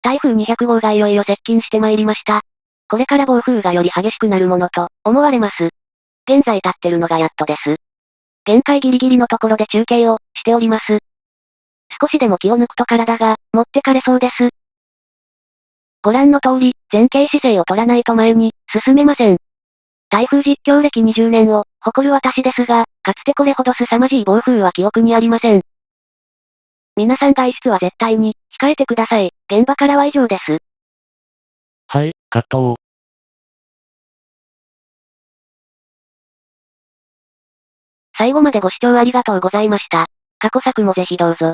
台風200号がいよいよ接近してまいりました。これから暴風がより激しくなるものと思われます。現在立ってるのがやっとです。限界ギリギリのところで中継をしております。少しでも気を抜くと体が持ってかれそうです。ご覧の通り、前傾姿勢を取らないと前に進めません。台風実況歴20年を誇る私ですが、かつてこれほど凄まじい暴風は記憶にありません。皆さん外出は絶対に控えてください。現場からは以上です。はい、カットを。最後までご視聴ありがとうございました。過去作もぜひどうぞ。